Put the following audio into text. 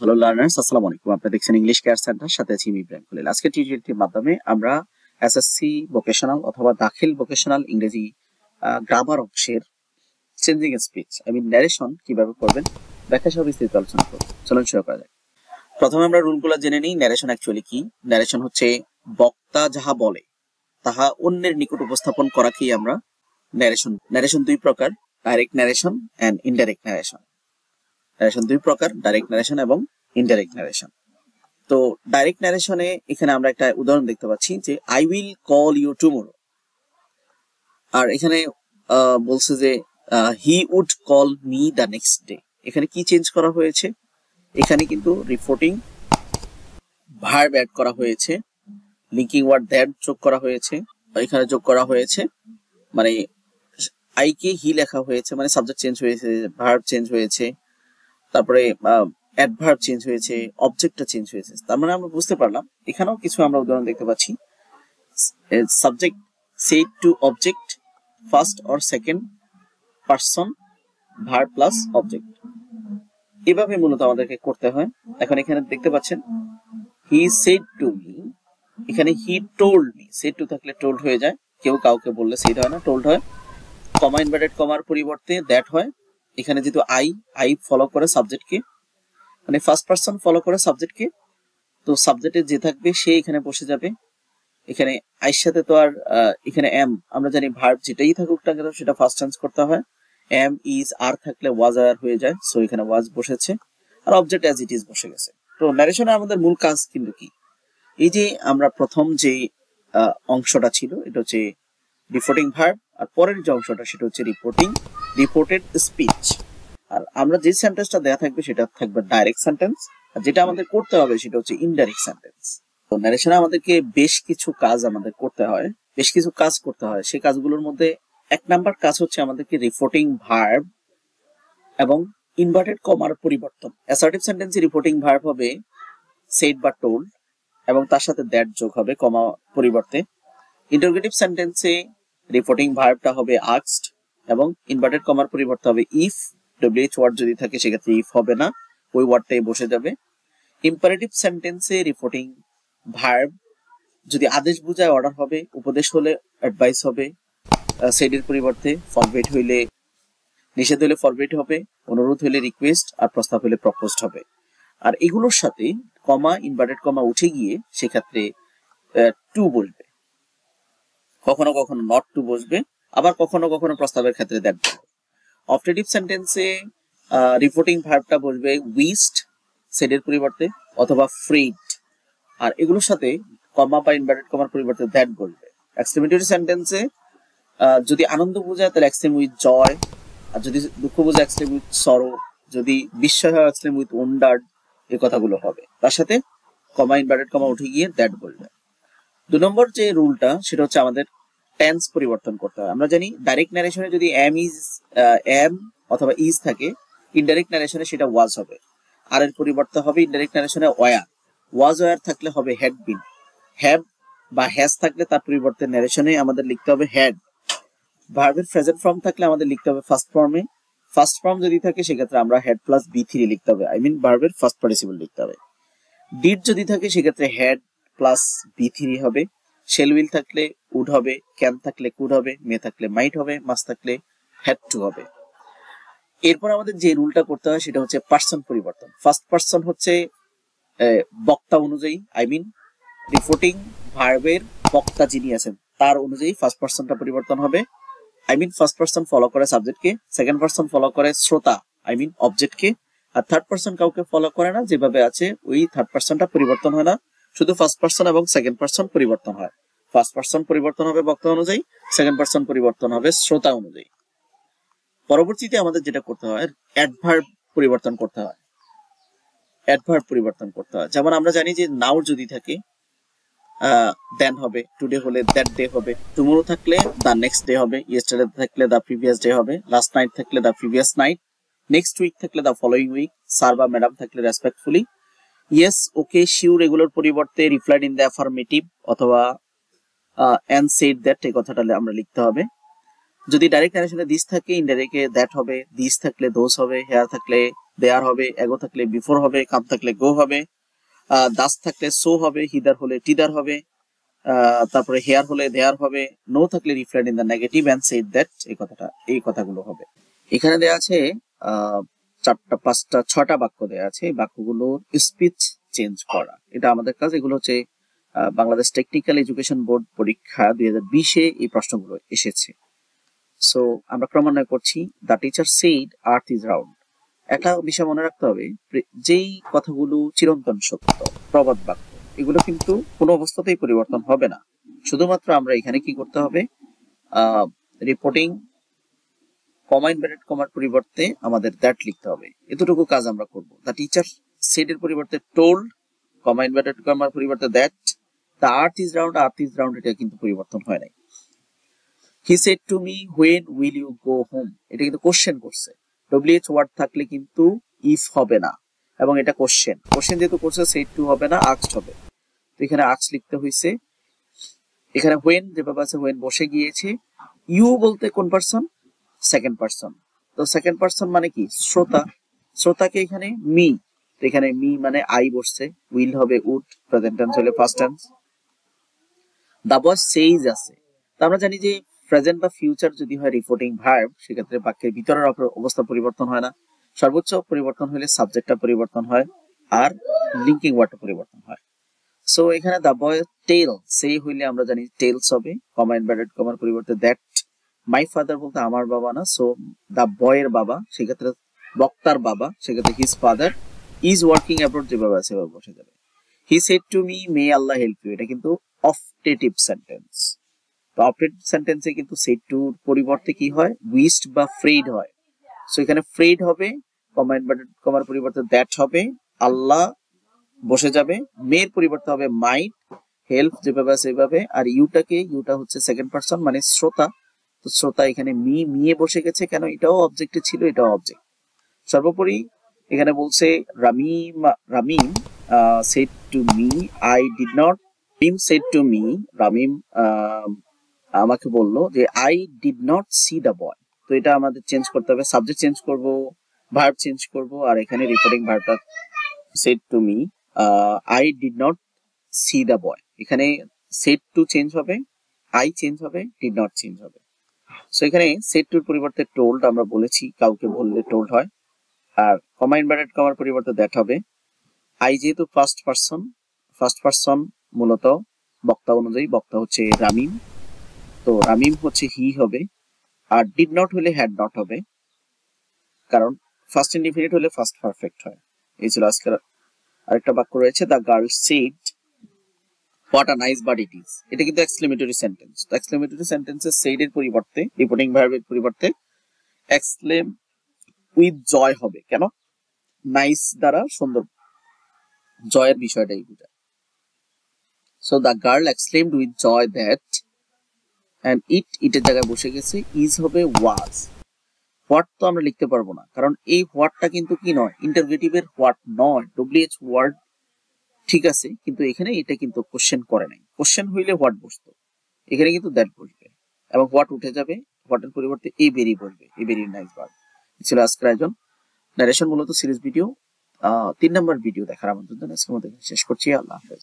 Hello learners, আসসালামু আলাইকুম। আপনারা দেখছেন ইংলিশ কেয়ার সেন্টার, সাথে আছি আমি ইব্রাহিম খলিল। আজকে টিউটোরিয়ালটির মাধ্যমে আমরা এসএসসি ভোকেশনাল অথবা দাখিল ভোকেশনাল ইংরেজি গ্রামার অংশের চেঞ্জিং স্পিচ ন্যারেশন কিভাবে করবেন ব্যাখ্যা সহ বিস্তারিত আলোচনা করব। চলুন শুরু করা যাক। প্রথমে আমরা রুলগুলো জেনে নিই। ন্যারেশন অ্যাকচুয়ালি কি? ন্যারেশন হচ্ছে বক্তা যাহা বলে তাহা অন্যের নিকট উপস্থাপন করাকেই আমরা ন্যারেশন। ন্যারেশন দুই প্রকার, direct narration and indirect narration. Narration দুই প্রকার, ডাইরেক্ট ন্যারেশন এবং ইনডাইরেক্ট ন্যারেশন। তো ডাইরেক্ট ন্যারেশনে এখানে আমরা একটা উদাহরণ দেখতে পাচ্ছি যে I will call you tomorrow, আর এখানে বলছে যে he would call me the next day. এখানে কি চেঞ্জ করা হয়েছে? এখানে কিন্তু রিপোর্টিং ভার্ব অ্যাড করা হয়েছে, লিঙ্কিং ওয়ার্ড দ্যাট যোগ করা হয়েছে, এখানে যোগ করা হয়েছে মানে আই কে হি লেখা হয়েছে, মানে সাবজেক্ট চেঞ্জ হয়েছে, ভার্ব চেঞ্জ হয়েছে, তারপরে অ্যাডভার্ব চেঞ্জ হয়েছে, অবজেক্টটা চেঞ্জ হয়েছে। তার মানে আমরা বুঝতে পারলাম এখানেও কিছু আমরা উদাহরণ দেখতে পাচ্ছি। Subject said to object, first or second person, verb plus object, এভাবে মূলত আমাদেরকে করতে হয়। এখন এখানে দেখতে পাচ্ছেন হি সেড টু মি, এখানে he told me. Said to থাকলে টোল্ড হয়ে যায়, কেউ কাউকে বললে সেড হয় না, টোল্ড হয়। কমা ইনভার্টেড কমার পরিবর্তে দ্যাট হয়। এখানে যেহেতু আই ফলো করে সাবজেক্টকে, মানে ফার্স্ট পারসন ফলো করে সাবজেক্টকে, তো সাবজেক্টে যে থাকবে সে এখানে বসে যাবে। এখানে আইর সাথে তো আর এখানে এম, আমরা জানি ভার্ব যেটাই থাকুক না কেন সেটা ফার্স্ট টেন্স করতে হয়। এম ইজ আর থাকলে ওয়াজ আর হয়ে যায়, সো এখানে ওয়াজ বসেছে, আর অবজেক্ট অ্যাজ ইট ইজ বসে গেছে। তো ন্যারেশনে আমাদের মূল কাজ কিন্তু কি? এই যে আমরা প্রথম যে অংশটা ছিল এটা হচ্ছে রিপোর্টিং ভার্ব, আর পরের যে অংশটা সেটা হচ্ছে রিপোর্টেড স্পিচ। আর আমরা যে সেন্টেন্সটা দেয়া থাকবে সেটা থাকবে ডাইরেক্ট সেন্টেন্স, আর যেটা আমাদের করতে হবে সেটা হচ্ছে ইনডাইরেক্ট সেন্টেন্স। তো ন্যারেশনে আমাদেরকে বেশ কিছু কাজ করতে হয়। সেই কাজগুলোর মধ্যে এক নাম্বার কাজ হচ্ছে আমাদেরকে রিপোর্টিং ভার্ব এবং ইনভার্টেড কমার পরিবর্তন। অ্যাসার্টিভ সেন্টেন্সে রিপোর্টিং ভার্ব হবে সেড বা টোল্ড এবং তার সাথে দ্যাট যোগ হবে কমা পরিবর্তে। ইন্টারোগেটিভ সেন্টেন্সে রিপোর্টিং ভার্বটা হবে আস্কড এবং ইনভার্টেড কমার পরিবর্তে হবে ইফ। ডব্লিউএইচ ওয়ার্ড যদি থাকে সেক্ষেত্রে ইফ হবে না, ওই ওয়ার্ডটাই বসে যাবে। ইম্পারেটিভ সেন্টেন্সে রিপোর্টিং ভার্ব যদি আদেশ বোঝায় অর্ডার হবে, উপদেশ হলে অ্যাডভাইস হবে, সেডের পরিবর্তে, ফরবিড হইলে নিষেধ হলে ফরবিড হবে, অনুরোধ হলে রিকোয়েস্ট, আর প্রস্তাব হলে প্রপোজড হবে। আর এগুলোর সাথে কমা ইনভার্টেড কমা উঠে গিয়ে সেক্ষেত্রে টু বসবে, কখনো কখনো নট টু বসবে, আবার কখনো কখনো প্রস্তাবের ক্ষেত্রে দ্যাট বসবে। অপটেটিভ সেন্টেন্সে রিপোর্টিং ভার্বটা বসবে উইশড সেডের পরিবর্তে অথবা ফ্রিড, আর এগুলোর সাথে কমা বা ইনভার্টেড কমার পরিবর্তে দ্যাট বসবে। এক্সক্লেমেটরি সেন্টেন্সে যদি আনন্দ বোঝায় তাহলে এক্সক্লেম উইথ জয়, আর যদি দুঃখ বোঝায় এক্সক্লেম উইথ সরো, যদি বিস্ময় হয় এক্সক্লেম উইথ ওয়ান্ডার্ড, এই কথাগুলো হবে। তার সাথে কমা ইনভার্টেড কমা উঠে গিয়ে দ্যাট বলবে। 2 নম্বর যে রুলটা সেটা হচ্ছে আমাদের টেন্স পরিবর্তন করতে হয়। আমরা জানি ডাইরেক্ট ন্যারেশনে যদি এম অথবা ইজ থাকে, ইনডাইরেক্ট ন্যারেশনে সেটা ওয়াজ হবে। আর এর পরিবর্তে হবে ইনডাইরেক্ট ন্যারেশনে ওয়ার। ওয়াজ ওয়ার থাকলে হবে হ্যাড বিন। হ্যাভ বা হ্যাজ থাকলে তার পরিবর্তে ন্যারেশনে আমাদের লিখতে হবে হ্যাড। ভার্বের প্রেজেন্ট ফর্ম থাকলে আমাদের লিখতে হবে ফার্স্ট ফর্মে। ফার্স্ট ফর্ম যদি থাকে সেক্ষেত্রে আমরা হ্যাড প্লাস বি3 লিখতে হবে, ভার্বের ফার্স্ট পার্টিসিপল লিখতে হবে। ডিড যদি থাকে সেক্ষেত্রে হ্যাড প্লাস বি3 হবে। শেল উইল থাকলে উড হবে, ক্যান থাকলে কুড হবে, মে থাকলে মাইট হবে, মাস্ট থাকলে হ্যাড টু হবে। এরপর আমাদের যে রুলটা করতে হয় সেটা হচ্ছে পার্সন পরিবর্তন। ফার্স্ট পার্সন হচ্ছে বক্তা অনুযায়ী, রিপোর্টিং ভার্বের বক্তা যিনি আছেন তার অনুযায়ী ফার্স্ট পার্সনটা পরিবর্তন হবে। ফার্স্ট পার্সন ফলো করে সাবজেক্টকে, সেকেন্ড পার্সন ফলো করে শ্রোতা অবজেক্টকে, আর থার্ড পার্সন কাউকে ফলো করে না, যেভাবে আছে ওই থার্ড পার্সনটা পরিবর্তন হয় না, শুধু ফার্স্ট পার্সন এবং সেকেন্ড পার্সন পরিবর্তন হয়। ফার্স্ট পার্সন পরিবর্তন হবে বক্তা অনুযায়ী, সেকেন্ড পার্সন পরিবর্তন হবে শ্রোতা অনুযায়ী। পরবর্তীতে আমাদের যেটা করতে হয় অ্যাডভার্ব পরিবর্তন করতে হয়। যেমন আমরা জানি যে নাও যদি থাকে দেন হবে, টুডে হলে দ্যাট ডে হবে, টুমরো থাকলে দ্য নেক্সট ডে হবে, ইয়েস্টারডে থাকলে দ্য প্রিভিয়াস ডে হবে, লাস্ট নাইট থাকলে the previous night, next week থাকলে দ্য ফলোইং উইক, স্যার বা ম্যাডাম থাকলে রেসপেক্টফুলি, ইয়েস ওকে শিওর এগুলোর পরিবর্তে রিপ্লাইড ইন দ্য অ্যাফার্মেটিভ অথবা এন্ড সেড দ্যাট এই কথাটা আমরা লিখতে হবে। যদি ডাইরেক্ট ন্যারেশনে দিস থাকে ইনডাইরেক্টে দ্যাট হবে, দিস থাকলে দোজ হবে, হেয়ার থাকলে দেয়ার হবে, এগো থাকলে বিফোর হবে, কাম থাকলে গো হবে, দাস থাকলে সো হবে, হিদার হলে টিদার হবে, তারপরে হেয়ার হলে দেয়ার হবে, নো থাকলে reflect in the negative and said that, এই কথাগুলো হবে। এখানে দেয়া আছে চারটা, পাঁচটা, ছটা বাক্য দেয়া আছে। এই বাক্যগুলোর স্পিচ চেঞ্জ করা, এটা আমাদের কাজ। এগুলো হচ্ছে বাংলাদেশ টেকনিক্যাল এডুকেশন বোর্ড পরীক্ষা 2020-এ এই প্রশ্নগুলো এসেছে। সো আমরা ক্রমান্বয় করছি। The teacher said earth is round. একটা বিষয় মনে রাখতে হবে, যেই কথাগুলো চিরন্তন সত্য, প্রবাদ বাক্য, এগুলো কিন্তু কোনো অবস্থাতেই পরিবর্তন হবে না। শুধুমাত্র আমরা এখানে কি করতে হবে, রিপোর্টিং কমা ইনভার্টেড কমার পরিবর্তে আমাদের দ্যাট লিখতে হবে। এতটুকু কাজ আমরা করব। দ্য টিচার সেড এর পরিবর্তে টোল্ড, কমা ইনভার্টেড কমার পরিবর্তে that. The earth is round, এটা কিন্তু পরিবর্তন হয় নাই। He said to me when will you go home, এটা কিন্তু কোশ্চেন করছে। ডব্লিউএইচ ওয়ার্ড থাকলে কিন্তু ইফ হবে না, এবং এটা কোশ্চেন যেহেতু করছে, সেড টু হবে না, আস্কড হবে। তো এখানে আস্ক লিখতে হয়েছে। এখানে হোয়েন যেভাবে আছে, হোয়েন বসে গিয়েছে। ইউ বলতে কোন পারসন? Second person. তো সেকেন্ড পারসন মানে কি? শ্রোতা। শ্রোতাকে এখানে মি, তো এখানে মি মানে আই বসছে। উইল হবে উড, প্রেজেন্ট টেন্স হলে ফার্স্ট টেন্স। দা বয় সেইজ আছে। তো আমরা জানি যে প্রেজেন্ট বা ফিউচার যদি হয় রিপোর্টিং ভার্ব, সেক্ষেত্রে বাক্যের ভিতরের অবস্থা পরিবর্তন হয় না। সর্বোচ্চ পরিবর্তন হলে সাবজেক্টটা পরিবর্তন হয়, আর লিঙ্কিং ওয়ার্ডটা পরিবর্তন হয়। সো এখানে দা বয় টেল, সেই হইলে আমরা জানি টেলস হবে, কমা ইনভার্টেড কমার পরিবর্তে দ্যাট। মাই ফাদার বলতে আমার বাবা না, সো দা বয়ের বাবা, সেক্ষেত্রে বক্তার বাবা, সেক্ষেত্রে his father is working abroad, যেভাবে আছে সেভাবে বসে যাবে। He said to me may Allah help you, এটা কিন্তু অপটেটিভ সেন্টেন্স। তো অপটেটিভ সেন্টেন্সে কিন্তু সেড টুর পরিবর্তে কি হয়? উইশড বা ফ্রেড হয়। সো এখানে ফ্রেড হবে, কমা ইনভার্টেড কমার পরিবর্তে দ্যাট হবে, আল্লাহ বসে যাবে, মেয়ের পরিবর্তে হবে মাইট, হেল্প যেভাবে আছে সেভাবে, আর ইউটা হচ্ছে সেকেন্ড পারসন মানে শ্রোতা। তো শ্রোতা এখানে মিয়ে বসে গেছে, কেন? এটাও অবজেক্টে ছিল, এটাও অবজেক্ট। সর্বোপরি এখানে বলছে Ramim said to me I did not, said to me, Ramim আমাকে বললো যে I did not see the boy. তো এটা আমাদের চেঞ্জ করতে হবে, সাবজেক্ট চেঞ্জ করব, ভার্ব চেঞ্জ করব, আর এখানে রিপোর্টিং ভার্বটা said to me I did not see the boy. এখানে সেড টু চেঞ্জ হবে, আই চেঞ্জ হবে, ডিড নট চেঞ্জ হবে। সো এখানে সেড টুর পরিবর্তে টোল্ড, আমরা বলেছি কাউকে বললে টোল্ড হয়, আর কমা ইনভার্টেড কমার পরিবর্তে দ্যাট হবে। আই যেহেতু ফার্স্ট পারসন মূলত বক্তা অনুযায়ী, বক্তা হচ্ছে রামিম, তো রামিম হচ্ছে হি হবে, আর ডিড নট হলে হ্যাড নট হবে, কারণ ফার্স্ট ইনডিফিনিট হলে ফার্স্ট পারফেক্ট হয়। এই ছিল আজকের। আরেকটা বাক্য রয়েছে, the girl said what a nice bird it is, এটা কিন্তু এক্সক্লেমেটরি সেন্টেন্স। তো এক্সক্লেমেটরি সেন্টেন্সে সেড এর পরিবর্তে, রিপোর্টিং ভার্বের পরিবর্তে এক্সক্লেম উইথ জয় হবে। কেন? নাইস দ্বারা সুন্দর, জয়ের বিষয়টাই বোঝায়। So the girl exclaimed with joy that, and ইটের জায়গায় বসে গেছে, ইজ হবে ওয়াজ। হোয়াট তো আমরা লিখতে পারবো না, কারণ এই হোয়াটটা কিন্তু কি নয়, ইন্টারোগেটিভের হোয়াট নয়, ডব্লিউএইচ ওয়ার্ড ঠিক আছে, কিন্তু এখানে এটা কিন্তু কোশ্চেন করে নাই। কোশ্চেন হইলে হোয়াট বসতো, এখানে কিন্তু দ্যাট বসবে, এবং হোয়াট উঠে যাবে, হোয়াটের পরিবর্তে এ বেরি বসবে, এ বেরি নাইস বার্ড। ছিল আজকের আয়োজন। নারেশন মূলত সিরিজ ভিডিও, 3 নম্বর ভিডিও দেখার আমন্ত্রণ জানাই। আজকের মতো শেষ করছি। আল্লাহ হাফেজ।